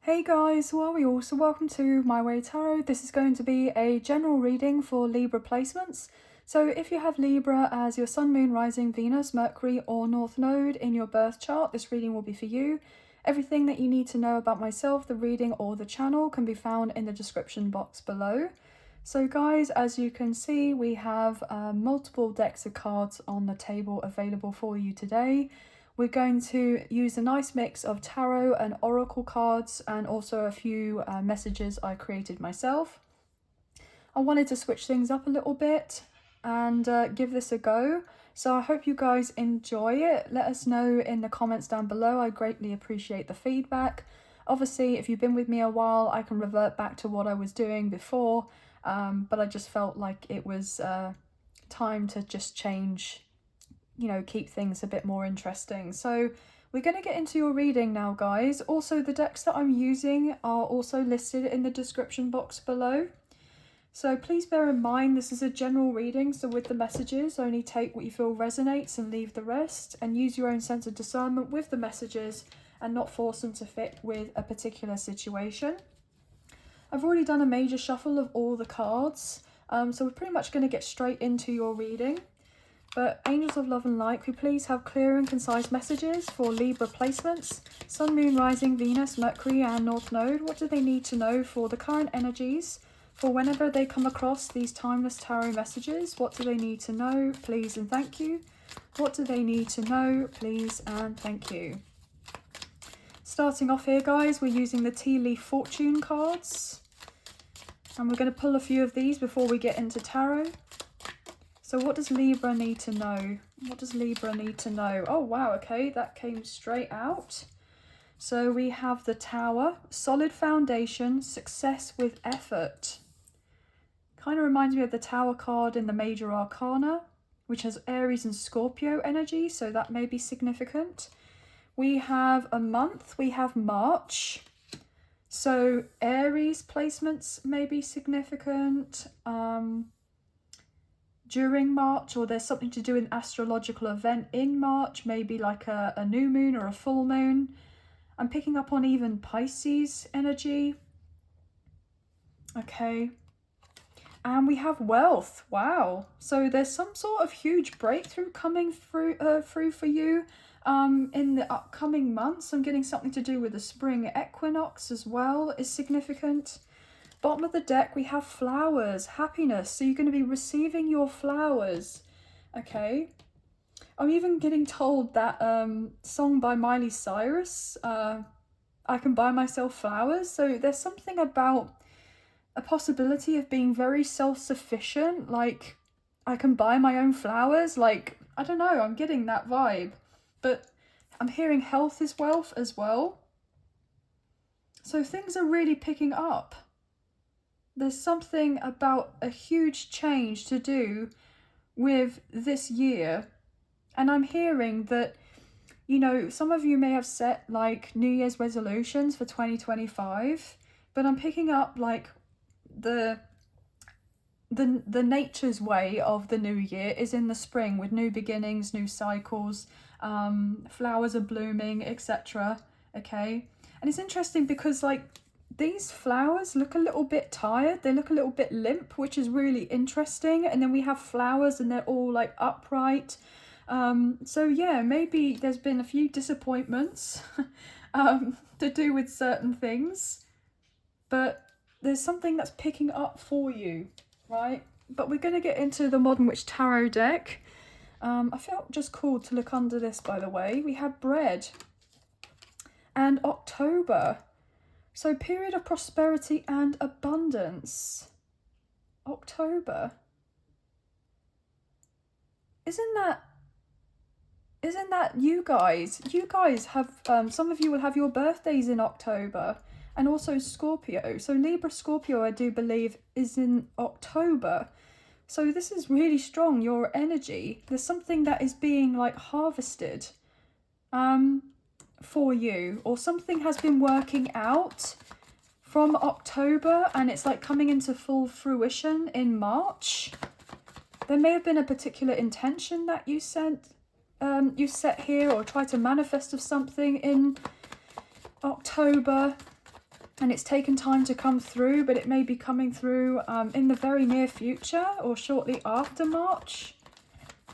Hey guys, how are we all? So welcome to My Way Tarot. This is going to be a general reading for Libra placements. So if you have Libra as your Sun, Moon, Rising, Venus, Mercury or North Node in your birth chart, this reading will be for you. Everything that you need to know about myself, the reading or the channel can be found in the description box below. So guys, as you can see, we have multiple decks of cards on the table available for you today. We're going to use a nice mix of tarot and oracle cards and also a few messages I created myself. I wanted to switch things up a little bit and give this a go. So I hope you guys enjoy it. Let us know in the comments down below. I greatly appreciate the feedback. Obviously, if you've been with me a while, I can revert back to what I was doing before. But I just felt like it was time to just change, keep things a bit more interesting. So we're going to get into your reading now, guys. Also, the decks that I'm using are also listed in the description box below. So please bear in mind, this is a general reading, so with the messages, only take what you feel resonates and leave the rest, and use your own sense of discernment with the messages and not force them to fit with a particular situation. I've already done a major shuffle of all the cards, so we're pretty much going to get straight into your reading. But angels of love and light, could you please have clear and concise messages for Libra placements? Sun, Moon, Rising, Venus, Mercury and North Node. What do they need to know for the current energies? For whenever they come across these timeless tarot messages, what do they need to know? Please and thank you. What do they need to know? Please and thank you. Starting off here, guys, we're using the Tea Leaf Fortune cards. And we're going to pull a few of these before we get into tarot. So what does Libra need to know? What does Libra need to know? Oh, wow, okay, that came straight out. So we have the Tower, solid foundation, success with effort. Kind of reminds me of the Tower card in the Major Arcana, which has Aries and Scorpio energy, so that may be significant. We have a month, we have March. So Aries placements may be significant. During March, or there's something to do with an astrological event in March, maybe like a new moon or a full moon. I'm picking up on even Pisces energy. Okay. And we have wealth. Wow. So there's some sort of huge breakthrough coming through for you in the upcoming months. I'm getting something to do with the spring equinox as well is significant. Bottom of the deck, we have flowers, happiness. So you're going to be receiving your flowers. Okay. I'm even getting told that song by Miley Cyrus, I Can Buy Myself Flowers. So there's something about a possibility of being very self-sufficient. Like, I can buy my own flowers. Like, I don't know, I'm getting that vibe. But I'm hearing health is wealth as well. So things are really picking up. There's something about a huge change to do with this year. And I'm hearing that, some of you may have set like New Year's resolutions for 2025, but I'm picking up like the nature's way of the new year is in the spring with new beginnings, new cycles, flowers are blooming, etc. Okay. And it's interesting because like these flowers look a little bit tired. They look a little bit limp, which is really interesting. And then we have flowers and they're all like upright. So yeah, maybe there's been a few disappointments to do with certain things. But there's something that's picking up for you, right? But we're going to get into the Modern Witch Tarot deck. I felt just cool to look under this, by the way. We have bread and October. So period of prosperity and abundance. October. Isn't that you guys? You guys have, some of you will have your birthdays in October. And also Scorpio. So Libra Scorpio, I do believe, is in October. So this is really strong, your energy. There's something that is being like harvested for you. Or something has been working out from October and it's like coming into full fruition in March. There may have been a particular intention that you set here or try to manifest of something in October. and it's taken time to come through, but it may be coming through in the very near future or shortly after March.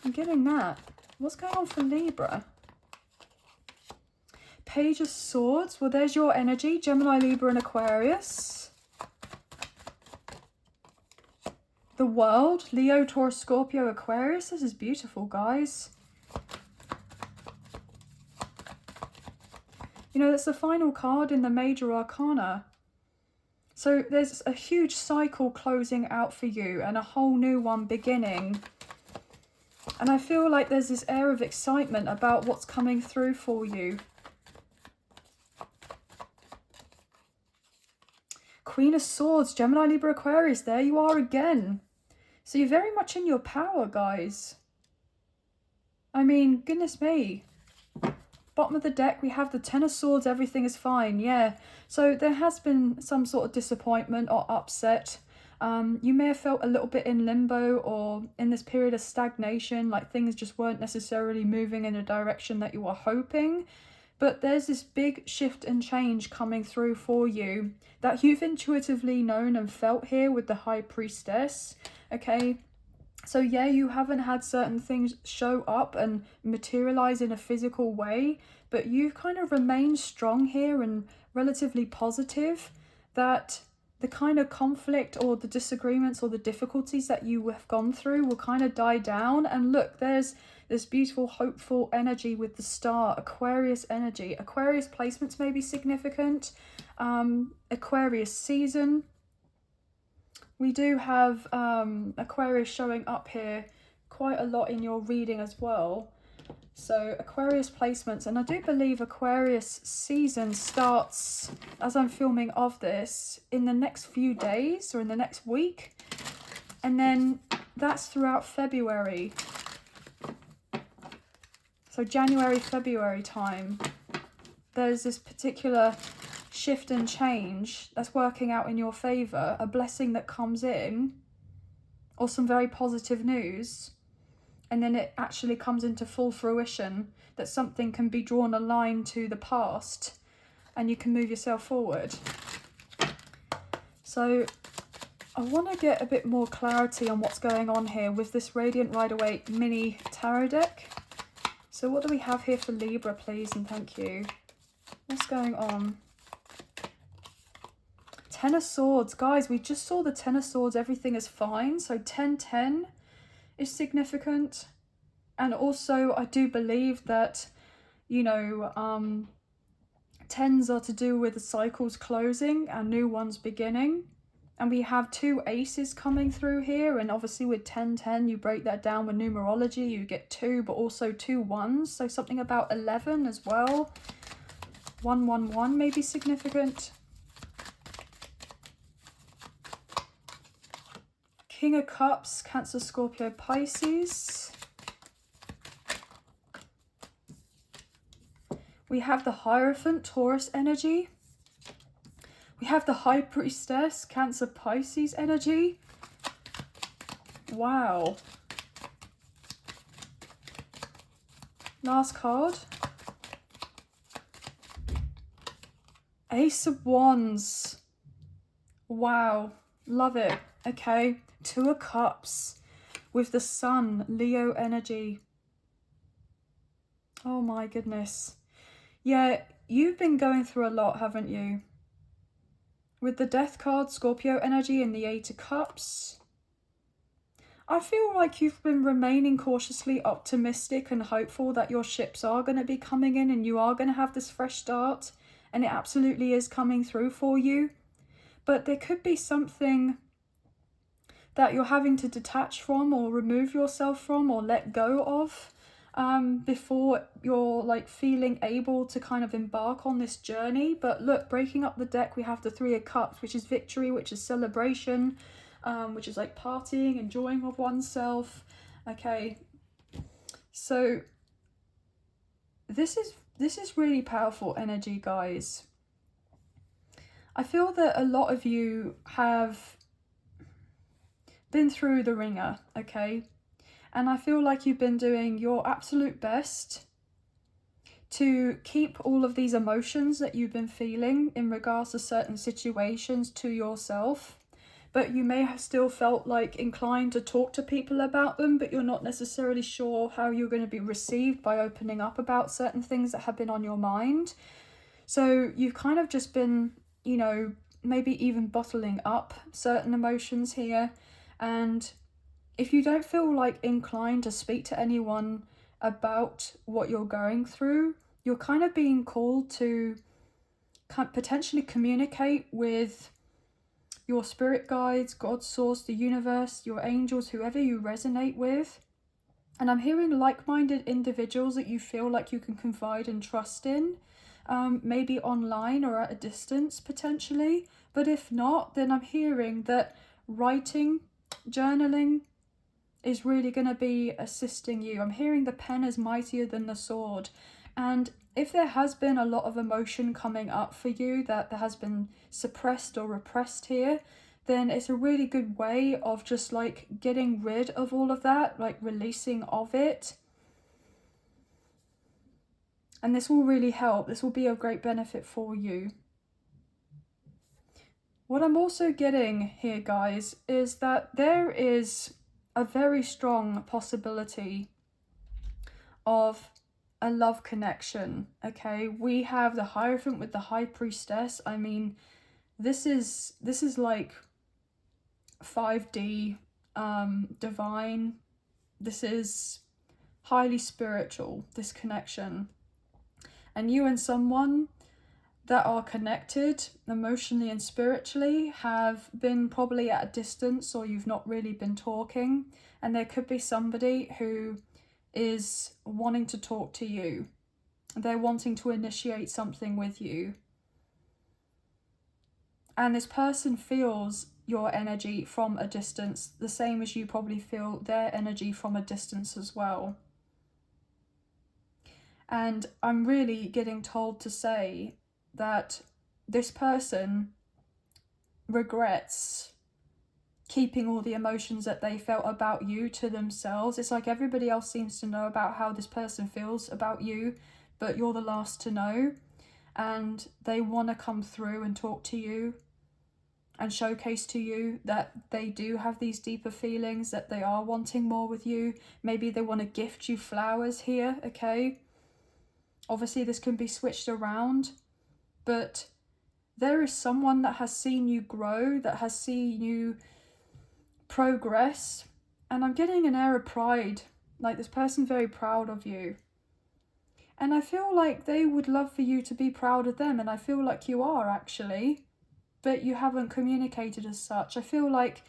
I'm getting that. What's going on for Libra? Page of Swords. Well, there's your energy. Gemini, Libra and Aquarius. The World. Leo, Taurus, Scorpio, Aquarius. This is beautiful, guys. You know, that's the final card in the Major Arcana. So there's a huge cycle closing out for you and a whole new one beginning. And I feel like there's this air of excitement about what's coming through for you. Queen of Swords, Gemini, Libra, Aquarius. There you are again. So you're very much in your power, guys. I mean, goodness me. Bottom of the deck, we have the Ten of Swords. Everything is fine. Yeah. So there has been some sort of disappointment or upset. You may have felt a little bit in limbo or in this period of stagnation, like things just weren't necessarily moving in a direction that you were hoping. But there's this big shift and change coming through for you that you've intuitively known and felt here with the High Priestess. Okay. So yeah, you haven't had certain things show up and materialize in a physical way, but you've kind of remained strong here and relatively positive that the kind of conflict or the disagreements or the difficulties that you have gone through will kind of die down. And look, there's this beautiful, hopeful energy with the star, Aquarius energy. Aquarius placements may be significant. Aquarius season. We do have Aquarius showing up here quite a lot in your reading as well. So Aquarius placements, and I do believe Aquarius season starts, as I'm filming of this, in the next few days or in the next week. And then that's throughout February. So January, February time, there's this particular shift and change that's working out in your favor, a blessing that comes in, or some very positive news, and then it actually comes into full fruition that something can be drawn a line to the past and you can move yourself forward. So I want to get a bit more clarity on what's going on here with this Radiant Rider-Waite mini tarot deck. So what do we have here for Libra, please, and thank you. What's going on? Ten of Swords. Guys, we just saw the Ten of Swords. Everything is fine. So 10-10 is significant. And also, I do believe that, you know, tens are to do with the cycles closing and new ones beginning. And we have two aces coming through here. And obviously with 10-10, you break that down with numerology. You get 2, but also 2 ones. So something about 11 as well. 1-1-1 may be significant. King of Cups, Cancer, Scorpio, Pisces. We have the Hierophant, Taurus energy. We have the High Priestess, Cancer, Pisces energy. Wow. Last card. Ace of Wands. Wow. Love it. Okay. 2 of Cups with the Sun, Leo energy. Oh my goodness. Yeah, you've been going through a lot, haven't you? With the Death card, Scorpio energy, and the 8 of Cups. I feel like you've been remaining cautiously optimistic and hopeful that your ships are going to be coming in and you are going to have this fresh start. And it absolutely is coming through for you. But there could be something that you're having to detach from or remove yourself from or let go of before you're like feeling able to kind of embark on this journey. But look, breaking up the deck, we have the 3 of Cups, which is victory, which is celebration, which is like partying, enjoying of oneself. Okay, so this is really powerful energy, guys. I feel that a lot of you have been through the ringer, okay? And I feel like you've been doing your absolute best to keep all of these emotions that you've been feeling in regards to certain situations to yourself. But you may have still felt like inclined to talk to people about them, but you're not necessarily sure how you're going to be received by opening up about certain things that have been on your mind. So you've kind of just been, you know, maybe even bottling up certain emotions here. And if you don't feel like inclined to speak to anyone about what you're going through, you're kind of being called to potentially communicate with your spirit guides, God's source, the universe, your angels, whoever you resonate with. And I'm hearing like-minded individuals that you feel like you can confide and trust in, maybe online or at a distance potentially. But if not, then I'm hearing that writing, journaling is really going to be assisting you. I'm hearing the pen is mightier than the sword. And if there has been a lot of emotion coming up for you that has been suppressed or repressed here, then it's a really good way of just like getting rid of all of that, like releasing of it. And this will really help. This will be a great benefit for you. What I'm also getting here, guys, is that there is a very strong possibility of a love connection. Okay, we have the Hierophant with the High Priestess. I mean, this is like 5D, divine. This is highly spiritual, this connection. And you and someone that are connected emotionally and spiritually have been probably at a distance, or you've not really been talking, and there could be somebody who is wanting to talk to you. They're wanting to initiate something with you. And this person feels your energy from a distance, the same as you probably feel their energy from a distance as well. And I'm really getting told to say that this person regrets keeping all the emotions that they felt about you to themselves. It's like everybody else seems to know about how this person feels about you, but you're the last to know. And they want to come through and talk to you and showcase to you that they do have these deeper feelings, that they are wanting more with you. Maybe they want to gift you flowers here, okay? Obviously, this can be switched around, but there is someone that has seen you grow, that has seen you progress, and I'm getting an air of pride, like this person's very proud of you. And I feel like they would love for you to be proud of them, and I feel like you are actually, but you haven't communicated as such. I feel like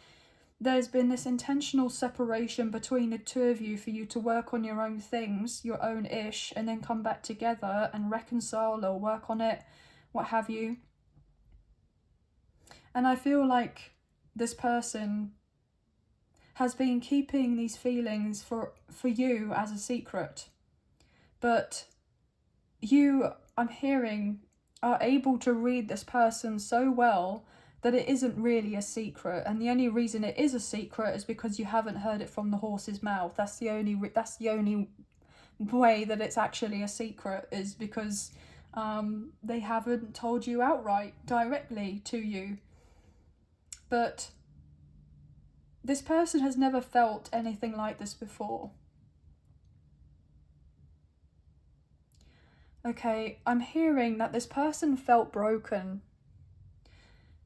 there's been this intentional separation between the two of you for you to work on your own things, your own ish, and then come back together and reconcile or work on it, what have you. And I feel like this person has been keeping these feelings for you as a secret. But you, I'm hearing, are able to read this person so well that it isn't really a secret. And the only reason it is a secret is because you haven't heard it from the horse's mouth. That's the only way that it's actually a secret, is because they haven't told you outright, directly to you. But this person has never felt anything like this before. Okay, I'm hearing that this person felt broken.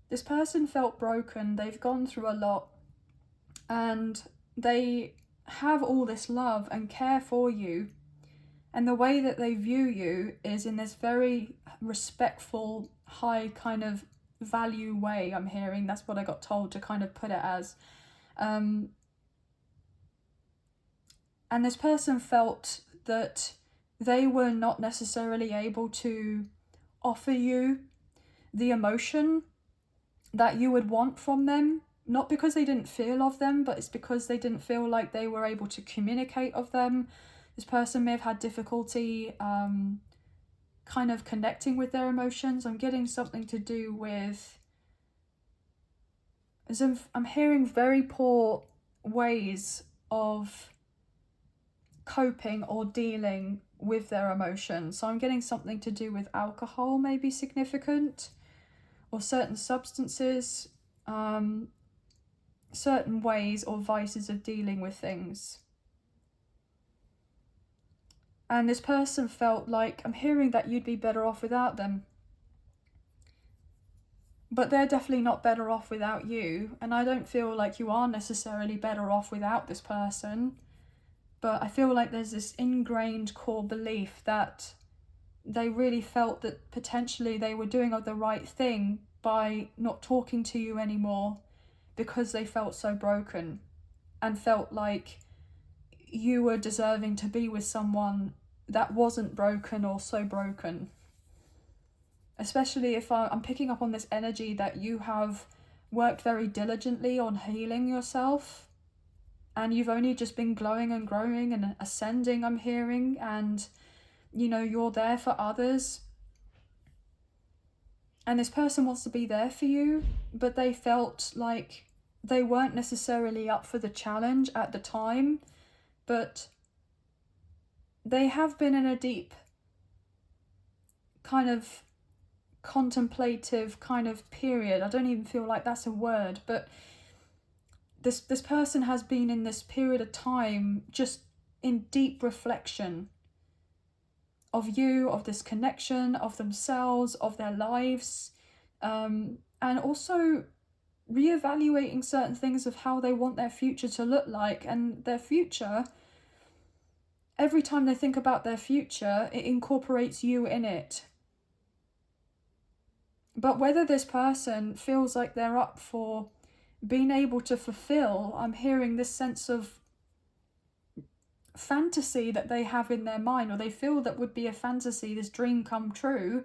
This person felt broken. They've gone through a lot, and they have all this love and care for you. And the way that they view you is in this very respectful, high kind of value way, I'm hearing. That's what I got told to kind of put it as. And this person felt that they were not necessarily able to offer you the emotion that you would want from them, not because they didn't feel of them, but it's because they didn't feel like they were able to communicate of them. This person may have had difficulty kind of connecting with their emotions. I'm getting something to do with, I'm hearing very poor ways of coping or dealing with their emotions. So I'm getting something to do with alcohol, maybe significant, or certain substances, certain ways or vices of dealing with things. And this person felt like, I'm hearing that you'd be better off without them. But they're definitely not better off without you. And I don't feel like you are necessarily better off without this person. But I feel like there's this ingrained core belief that they really felt that potentially they were doing the right thing by not talking to you anymore, because they felt so broken and felt like you were deserving to be with someone that wasn't broken or so broken. Especially if I'm picking up on this energy that you have worked very diligently on healing yourself, and you've only just been glowing and growing and ascending, I'm hearing, and you know, you're there for others. And this person wants to be there for you, but they felt like they weren't necessarily up for the challenge at the time, but they have been in a deep kind of contemplative kind of period. I don't even feel like that's a word, but this person has been in this period of time just in deep reflection of you, of this connection, of themselves, of their lives, and also reevaluating certain things of how they want their future to look like. And their future, every time they think about their future, it incorporates you in it. But whether this person feels like they're up for being able to fulfill, I'm hearing this sense of fantasy that they have in their mind, or they feel that would be a fantasy, this dream come true,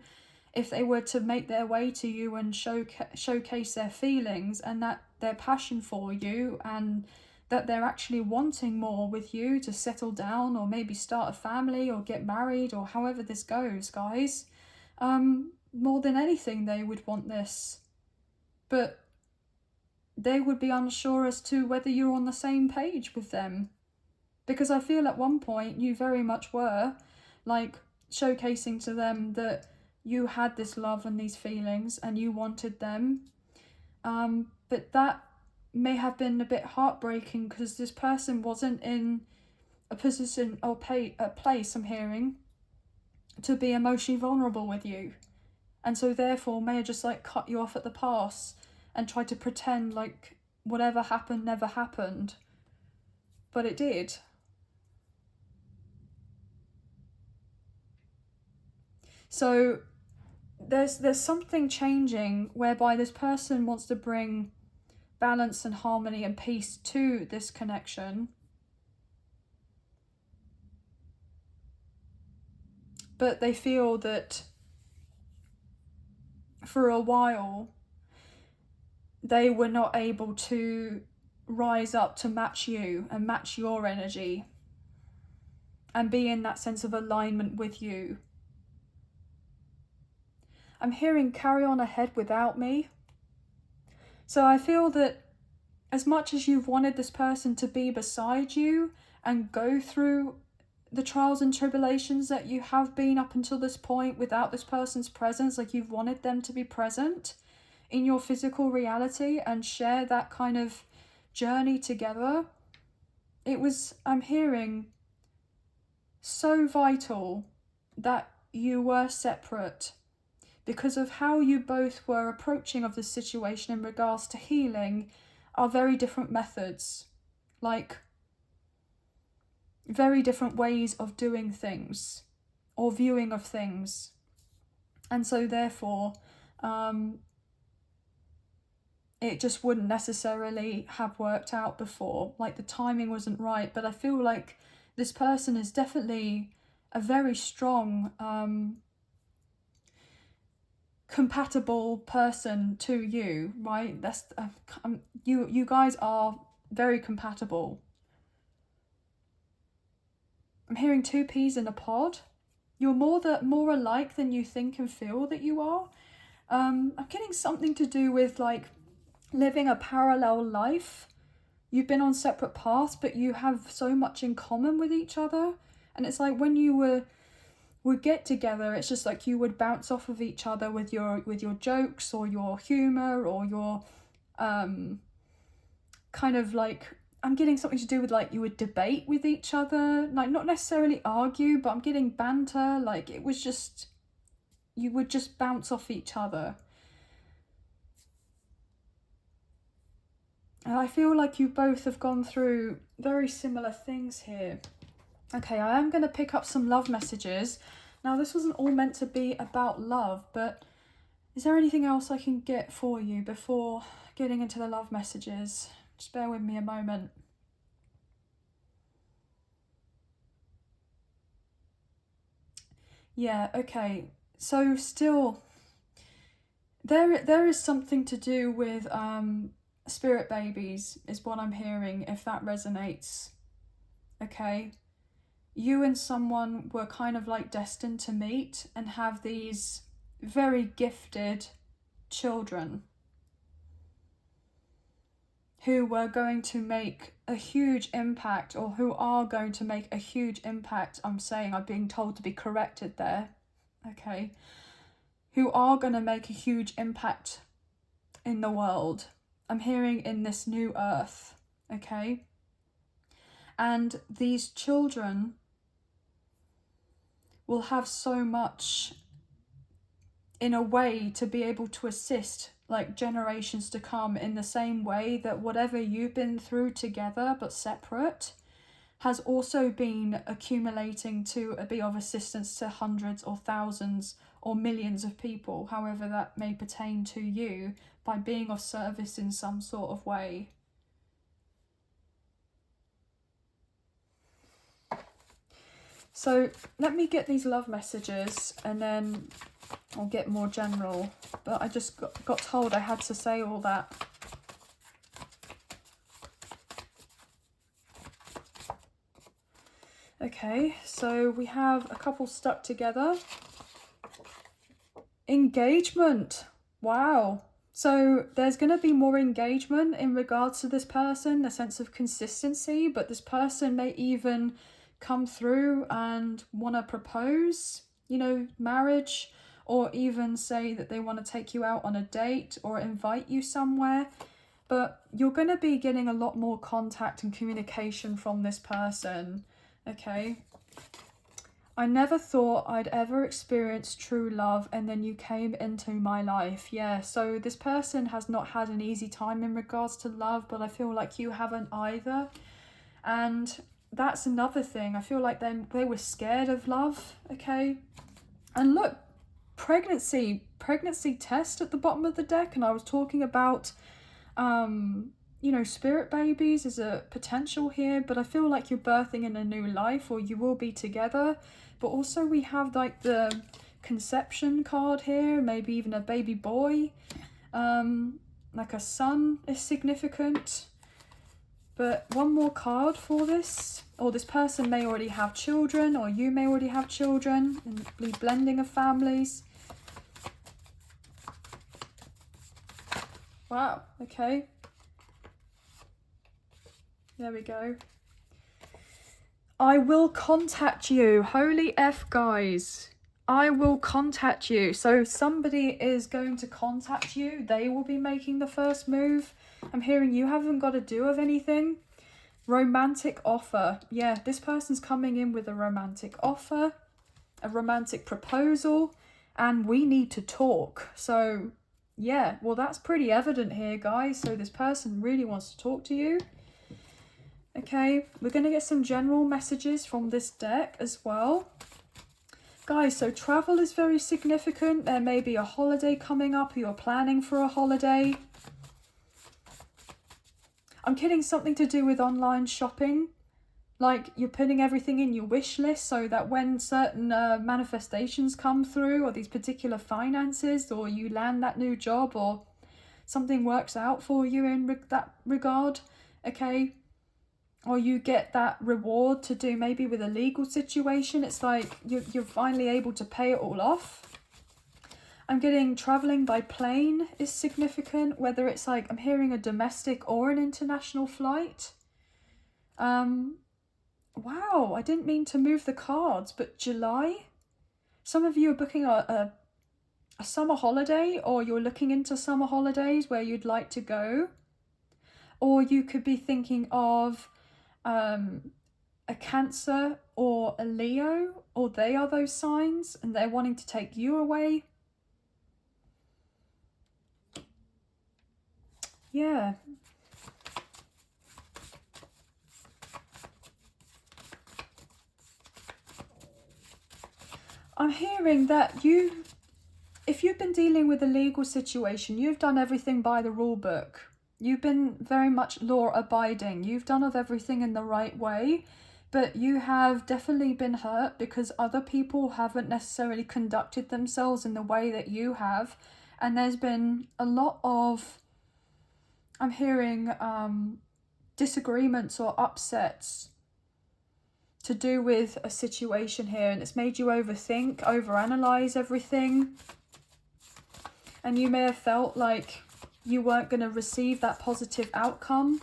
if they were to make their way to you and showcase their feelings and that their passion for you, and that they're actually wanting more with you to settle down or maybe start a family or get married, or however this goes, guys. More than anything, they would want this. But they would be unsure as to whether you're on the same page with them. Because I feel at one point you very much were, like, showcasing to them that you had this love and these feelings and you wanted them. But that may have been a bit heartbreaking because this person wasn't in a position or a place, I'm hearing, to be emotionally vulnerable with you. And so therefore may have just like cut you off at the pass and tried to pretend like whatever happened never happened. But it did. So there's something changing whereby this person wants to bring balance and harmony and peace to this connection. But they feel that for a while they were not able to rise up to match you and match your energy and be in that sense of alignment with you. I'm hearing carry on ahead without me. So I feel that as much as you've wanted this person to be beside you and go through the trials and tribulations that you have been up until this point without this person's presence, like you've wanted them to be present in your physical reality and share that kind of journey together, it was, I'm hearing, so vital that you were separate because of how you both were approaching of the situation in regards to healing are very different methods, like very different ways of doing things or viewing of things. And so therefore, it just wouldn't necessarily have worked out before. Like the timing wasn't right, but I feel like this person is definitely a very strong, compatible person to you, right? That's you guys are very compatible. I'm hearing two peas in a pod. You're more alike than you think and feel that you are. I'm getting something to do with like living a parallel life. You've been on separate paths, but you have so much in common with each other. And it's like when you were would get together. It's just like you would bounce off of each other with your jokes or your humor or your kind of like, I'm getting something to do with like you would debate with each other, like not necessarily argue, but I'm getting banter. Like it was just, you would just bounce off each other. And I feel like you both have gone through very similar things here. Okay, I am going to pick up some love messages. Now, this wasn't all meant to be about love, but is there anything else I can get for you before getting into the love messages? Just bear with me a moment. Yeah, okay. So still, there is something to do with spirit babies, is what I'm hearing, if that resonates. Okay. You and someone were kind of like destined to meet and have these very gifted children who were going to make a huge impact, or who are going to make a huge impact. I'm being told to be corrected there. Okay. Who are going to make a huge impact in the world. I'm hearing in this new earth. Okay. And these children will have so much in a way to be able to assist like generations to come, in the same way that whatever you've been through together but separate has also been accumulating to be of assistance to hundreds or thousands or millions of people, however that may pertain to you, by being of service in some sort of way. So let me get these love messages and then I'll get more general. But I just got told I had to say all that. Okay, so we have a couple stuck together. Engagement. Wow. So there's going to be more engagement in regards to this person, a sense of consistency, but this person may even come through and want to propose, you know, marriage, or even say that they want to take you out on a date or invite you somewhere. But you're going to be getting a lot more contact and communication from this person. Okay. I never thought I'd ever experience true love, and then you came into my life. Yeah, so this person has not had an easy time in regards to love, but I feel like you haven't either. And that's another thing. I feel like they were scared of love, okay? And look, pregnancy test at the bottom of the deck, and I was talking about you know, spirit babies is a potential here, but I feel like you're birthing in a new life, or you will be together. But also we have like the conception card here, maybe even a baby boy, like a son is significant. But one more card for this, or this person may already have children, or you may already have children, and the blending of families. Wow, okay. There we go. I will contact you. Holy F, guys. I will contact you. So somebody is going to contact you. They will be making the first move. I'm hearing you haven't got to do of anything. Romantic offer. Yeah, this person's coming in with a romantic offer, a romantic proposal, and we need to talk. So yeah, well, that's pretty evident here, guys. So this person really wants to talk to you. Okay, we're going to get some general messages from this deck as well. Guys, so travel is very significant. There may be a holiday coming up, or you're planning for a holiday. I'm getting something to do with online shopping. Like you're putting everything in your wish list so that when certain manifestations come through, or these particular finances, or you land that new job, or something works out for you in that regard, okay? Or you get that reward to do maybe with a legal situation. It's like you're finally able to pay it all off. I'm getting traveling by plane is significant, whether it's like, I'm hearing a domestic or an international flight. Wow, I didn't mean to move the cards, but July. Some of you are booking a summer holiday, or you're looking into summer holidays where you'd like to go. Or you could be thinking of a Cancer or a Leo, or they are those signs and they're wanting to take you away. Yeah. I'm hearing that if you've been dealing with a legal situation, you've done everything by the rule book. You've been very much law abiding. You've done of everything in the right way, but you have definitely been hurt because other people haven't necessarily conducted themselves in the way that you have. And there's been a lot of, I'm hearing, disagreements or upsets to do with a situation here, and it's made you overthink, overanalyze everything. And you may have felt like you weren't going to receive that positive outcome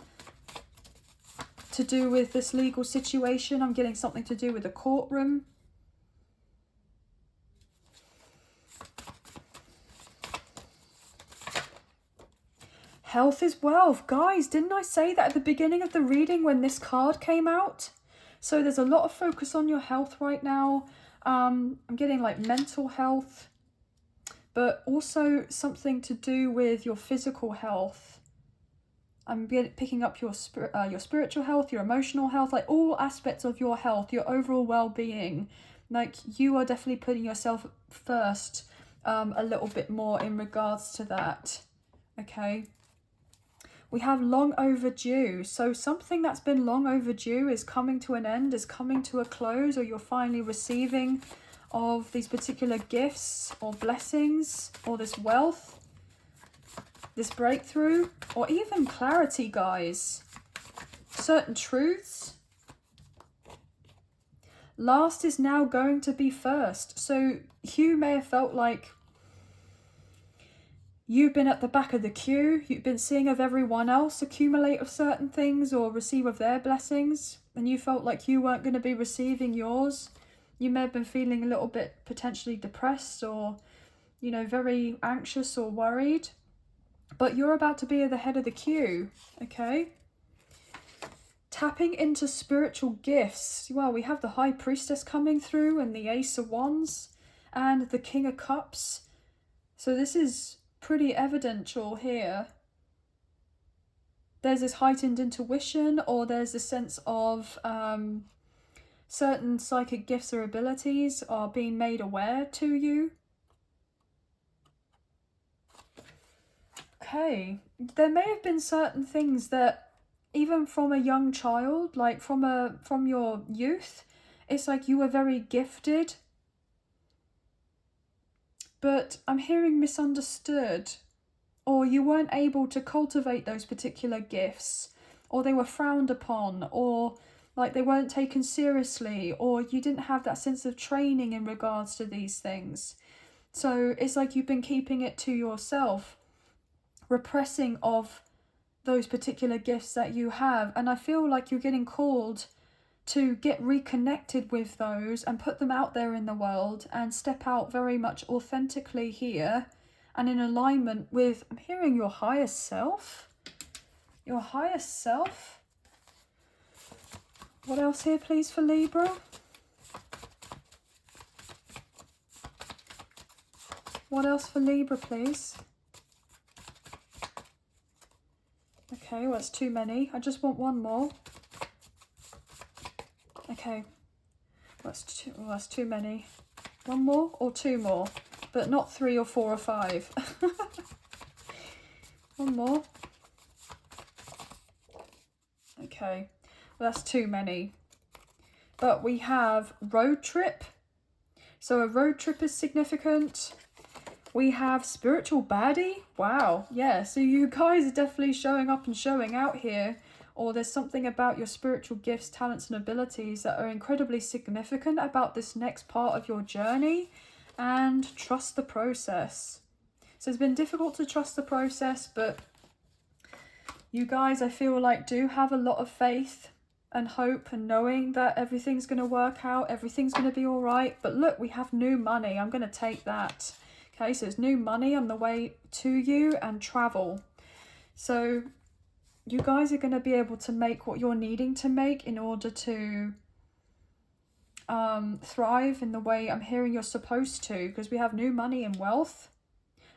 to do with this legal situation. I'm getting something to do with a courtroom. Health is wealth. Guys, didn't I say that at the beginning of the reading when this card came out? So there's a lot of focus on your health right now. I'm getting like mental health, but also something to do with your physical health. I'm picking up your spiritual health, your emotional health, like all aspects of your health, your overall well-being. Like you are definitely putting yourself first a little bit more in regards to that. Okay. We have long overdue. So something that's been long overdue is coming to an end, is coming to a close, or you're finally receiving of these particular gifts or blessings or this wealth, this breakthrough, or even clarity, guys. Certain truths. Last is now going to be first. So you may have felt like you've been at the back of the queue. You've been seeing of everyone else accumulate of certain things or receive of their blessings, and you felt like you weren't going to be receiving yours. You may have been feeling a little bit potentially depressed or, you know, very anxious or worried. But you're about to be at the head of the queue, okay? Tapping into spiritual gifts. Well, we have the High Priestess coming through and the Ace of Wands and the King of Cups. So this is pretty evidential here. There's this heightened intuition, or there's a sense of certain psychic gifts or abilities are being made aware to you. Okay, there may have been certain things that even from a young child, like from your youth, it's like you were very gifted, but I'm hearing misunderstood, or you weren't able to cultivate those particular gifts, or they were frowned upon, or like they weren't taken seriously, or you didn't have that sense of training in regards to these things. So it's like you've been keeping it to yourself, repressing of those particular gifts that you have. And I feel like you're getting called to get reconnected with those and put them out there in the world and step out very much authentically here and in alignment with, I'm hearing, your higher self. Your higher self. What else here, please, for Libra? What else for Libra, please? Okay, well, that's too many. I just want one more. Okay, well, that's too many. One more or two more, but not 3 or 4 or 5. One more. Okay, well, that's too many. But we have road trip. So a road trip is significant. We have spiritual baddie. Wow, yeah, so you guys are definitely showing up and showing out here. Or there's something about your spiritual gifts, talents and abilities that are incredibly significant about this next part of your journey. And trust the process. So it's been difficult to trust the process, but you guys, I feel like, do have a lot of faith and hope and knowing that everything's going to work out, everything's going to be all right. But look, we have new money. I'm going to take that. Okay, so it's new money on the way to you and travel. So you guys are going to be able to make what you're needing to make in order to thrive in the way I'm hearing you're supposed to, because we have new money and wealth.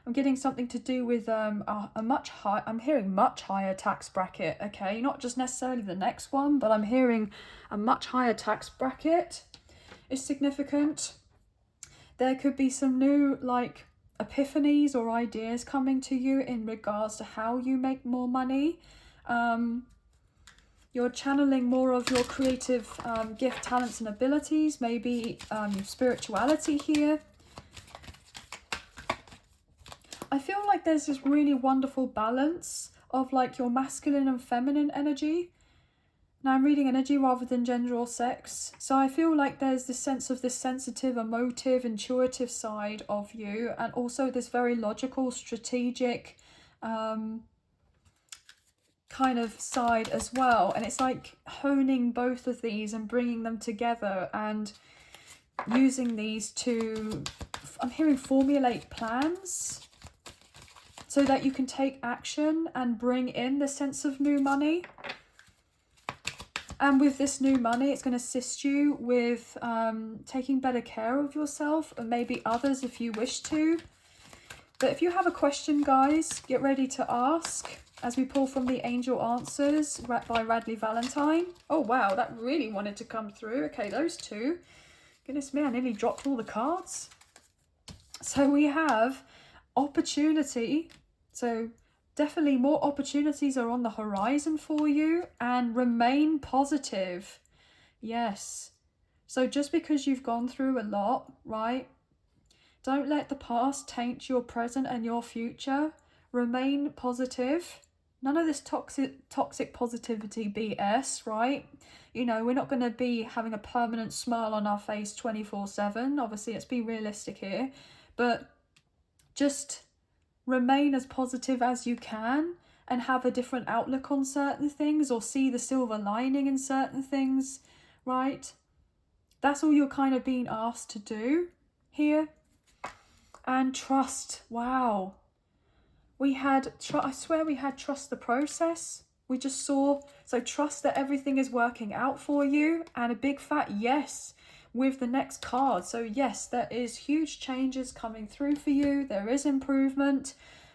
I'm getting something to do with a much high, I'm hearing much higher tax bracket, okay? Not just necessarily the next one, but I'm hearing a much higher tax bracket is significant. There could be some new like epiphanies or ideas coming to you in regards to how you make more money. You're channeling more of your creative gift, talents and abilities, maybe spirituality here. I feel like there's this really wonderful balance of like your masculine and feminine energy. Now I'm reading energy rather than gender or sex. So I feel like there's this sense of this sensitive, emotive, intuitive side of you, and also this very logical, strategic kind of side as well. And it's like honing both of these and bringing them together and using these to, I'm hearing, formulate plans so that you can take action and bring in the sense of new money. And with this new money, it's going to assist you with taking better care of yourself and maybe others if you wish to. But if you have a question, guys, get ready to ask as we pull from the Angel Answers by Radley Valentine. Oh, wow, that really wanted to come through. Okay, those two. Goodness me, I nearly dropped all the cards. So we have opportunity. So definitely more opportunities are on the horizon for you, and remain positive. Yes. So just because you've gone through a lot, right? Don't let the past taint your present and your future. Remain positive. None of this toxic positivity BS, right? You know, we're not going to be having a permanent smile on our face 24/7. Obviously, let's be realistic here. But just remain as positive as you can and have a different outlook on certain things, or see the silver lining in certain things, right? That's all you're kind of being asked to do here. And trust. Wow. We had, I swear we had trust the process. We just saw, so trust that everything is working out for you, and a big fat yes with the next card. So yes, there is huge changes coming through for you. There is improvement.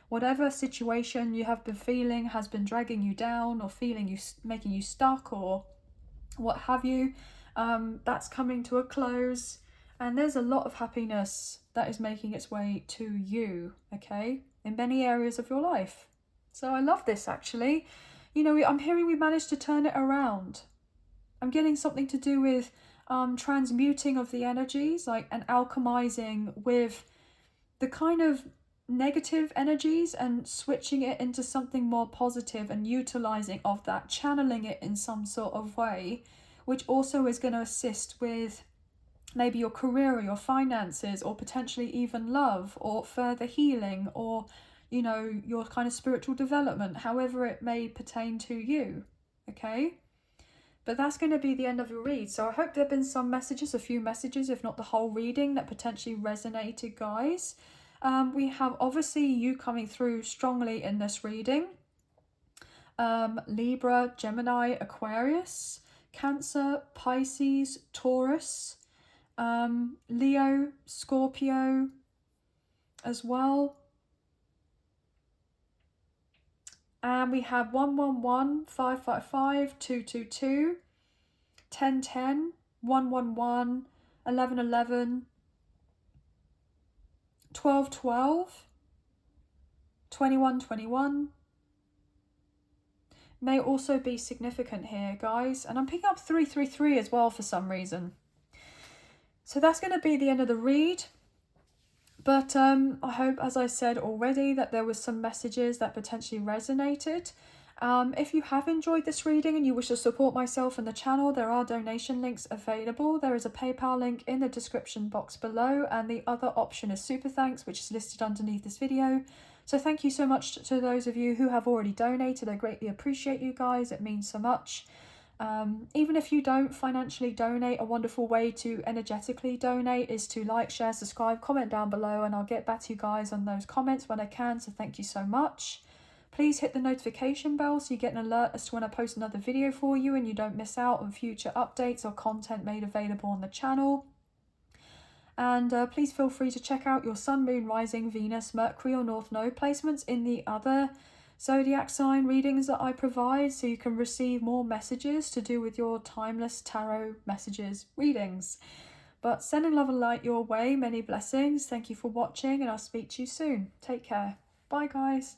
Whatever situation you have been feeling has been dragging you down or making you stuck or what have you, that's coming to a close. And there's a lot of happiness that is making its way to you, okay, in many areas of your life. So I love this, actually. You know, I'm hearing we managed to turn it around. I'm getting something to do with transmuting of the energies, like, and alchemizing with the kind of negative energies and switching it into something more positive and utilizing of that, channeling it in some sort of way, which also is going to assist with maybe your career or your finances, or potentially even love or further healing, or, you know, your kind of spiritual development, however it may pertain to you, okay? But that's going to be the end of your read. So I hope there have been some messages, a few messages, if not the whole reading, that potentially resonated, guys. We have obviously you coming through strongly in this reading. Libra, Gemini, Aquarius, Cancer, Pisces, Taurus, Leo, Scorpio as well. And we have 111, 555, 222, 1010, 111, 1111, 1212, 2121. May also be significant here, guys. And I'm picking up 333 as well for some reason. So that's going to be the end of the read. But I hope, as I said already, that there was some messages that potentially resonated. If you have enjoyed this reading and you wish to support myself and the channel, there are donation links available. There is a PayPal link in the description box below, and the other option is Super Thanks, which is listed underneath this video. So thank you so much to those of you who have already donated. I greatly appreciate you guys. It means so much. Even if you don't financially donate, a wonderful way to energetically donate is to like, share, subscribe, comment down below, and I'll get back to you guys on those comments when I can, so thank you so much. Please hit the notification bell so you get an alert as to when I post another video for you and you don't miss out on future updates or content made available on the channel. And please feel free to check out your Sun, Moon, Rising, Venus, Mercury or North Node placements in the other zodiac sign readings that I provide, so you can receive more messages to do with your timeless tarot messages readings. But sending love and light your way, many blessings. Thank you for watching, and I'll speak to you soon. Take care. Bye guys.